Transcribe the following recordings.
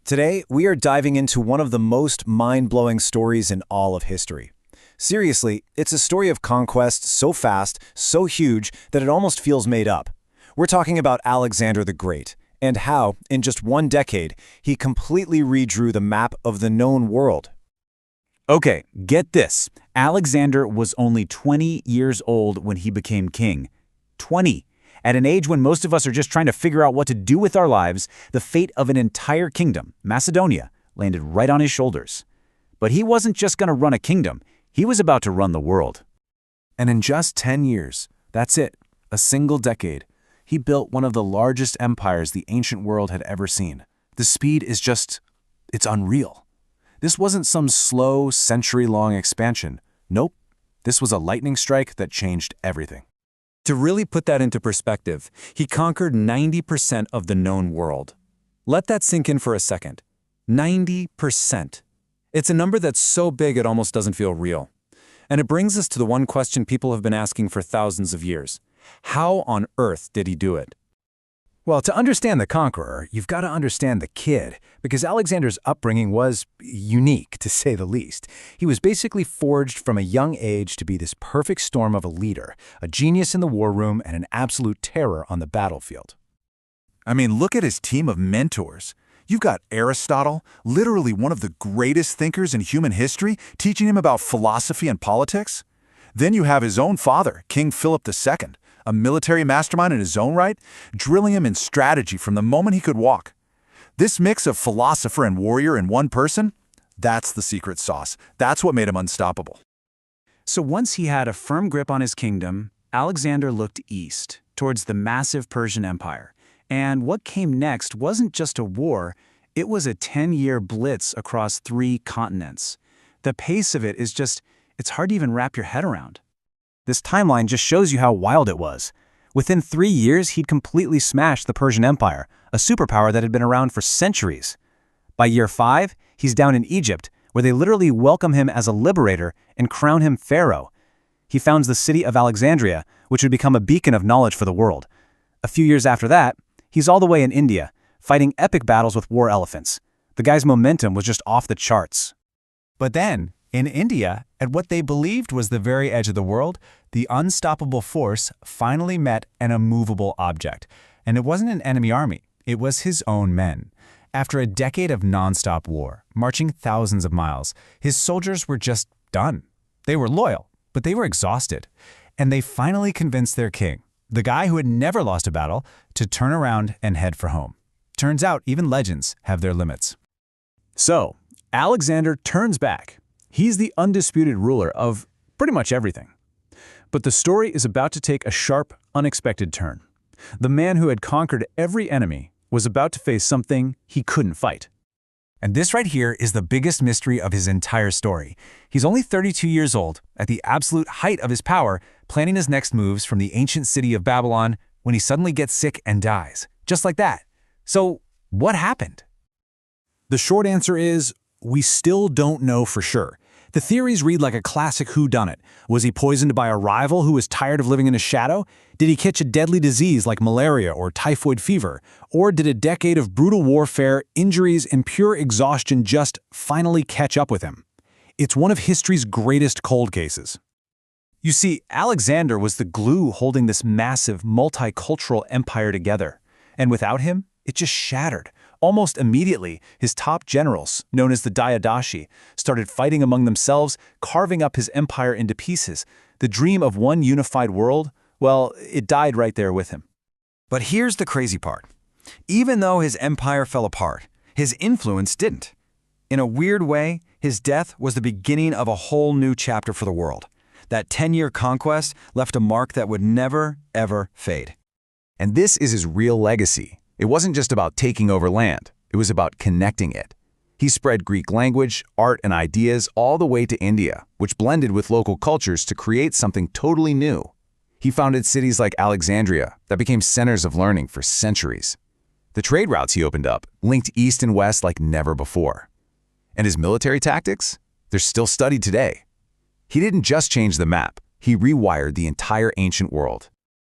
Today, we are diving into one of the most mind-blowing stories in all of history. Seriously, it's a story of conquest so fast, so huge, that it almost feels made up. We're talking about Alexander the Great, and how, in just one decade, he completely redrew the map of the known world. Okay, get this. Alexander was only 20 years old when he became king. 20! At an age when most of us are just trying to figure out what to do with our lives, the fate of an entire kingdom, Macedonia, landed right on his shoulders. But he wasn't just going to run a kingdom, he was about to run the world. And in just 10 years, that's it, a single decade, he built one of the largest empires the ancient world had ever seen. The speed is it's unreal. This wasn't some slow, century-long expansion. Nope, this was a lightning strike that changed everything. To really put that into perspective, he conquered 90% of the known world. Let that sink in for a second. 90%. It's a number that's so big it almost doesn't feel real. And it brings us to the one question people have been asking for thousands of years. How on earth did he do it? Well, to understand the Conqueror, you've got to understand the kid, because Alexander's upbringing was unique, to say the least. He was basically forged from a young age to be this perfect storm of a leader, a genius in the war room, and an absolute terror on the battlefield. I mean, look at his team of mentors. You've got Aristotle, literally one of the greatest thinkers in human history, teaching him about philosophy and politics. Then you have his own father, King Philip II, a military mastermind in his own right, drilling him in strategy from the moment he could walk. This mix of philosopher and warrior in one person, that's the secret sauce. That's what made him unstoppable. So once he had a firm grip on his kingdom, Alexander looked east, towards the massive Persian Empire. And what came next wasn't just a war, it was a 10-year blitz across 3 continents. The pace of it is it's hard to even wrap your head around. This timeline just shows you how wild it was. Within 3 years, he'd completely smashed the Persian Empire, a superpower that had been around for centuries. By year 5, he's down in Egypt, where they literally welcome him as a liberator and crown him pharaoh. He founds the city of Alexandria, which would become a beacon of knowledge for the world. A few years after that, he's all the way in India, fighting epic battles with war elephants. The guy's momentum was just off the charts. But then, in India, at what they believed was the very edge of the world, the unstoppable force finally met an immovable object. And it wasn't an enemy army, it was his own men. After a decade of nonstop war, marching thousands of miles, his soldiers were just done. They were loyal, but they were exhausted. And they finally convinced their king, the guy who had never lost a battle, to turn around and head for home. Turns out even legends have their limits. So, Alexander turns back. He's the undisputed ruler of pretty much everything. But the story is about to take a sharp, unexpected turn. The man who had conquered every enemy was about to face something he couldn't fight. And this right here is the biggest mystery of his entire story. He's only 32 years old, at the absolute height of his power, planning his next moves from the ancient city of Babylon, when he suddenly gets sick and dies. Just like that. So, what happened? The short answer is, we still don't know for sure. The theories read like a classic whodunit. Was he poisoned by a rival who was tired of living in his shadow? Did he catch a deadly disease like malaria or typhoid fever? Or did a decade of brutal warfare, injuries, and pure exhaustion just finally catch up with him? It's one of history's greatest cold cases. You see, Alexander was the glue holding this massive, multicultural empire together. And without him, it just shattered. Almost immediately, his top generals, known as the Diadashi, started fighting among themselves, carving up his empire into pieces. The dream of one unified world, well, it died right there with him. But here's the crazy part. Even though his empire fell apart, his influence didn't. In a weird way, his death was the beginning of a whole new chapter for the world. That 10-year conquest left a mark that would never, ever fade. And this is his real legacy. It wasn't just about taking over land, it was about connecting it. He spread Greek language, art, and ideas all the way to India, which blended with local cultures to create something totally new. He founded cities like Alexandria that became centers of learning for centuries. The trade routes he opened up linked east and west like never before. And his military tactics? They're still studied today. He didn't just change the map, he rewired the entire ancient world.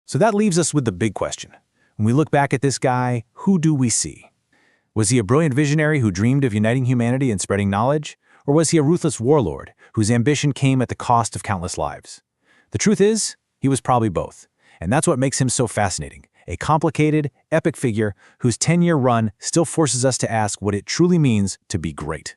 So that leaves us with the big question. When we look back at this guy, who do we see? Was he a brilliant visionary who dreamed of uniting humanity and spreading knowledge? Or was he a ruthless warlord whose ambition came at the cost of countless lives? The truth is, he was probably both. And that's what makes him so fascinating. A complicated, epic figure whose 10-year run still forces us to ask what it truly means to be great.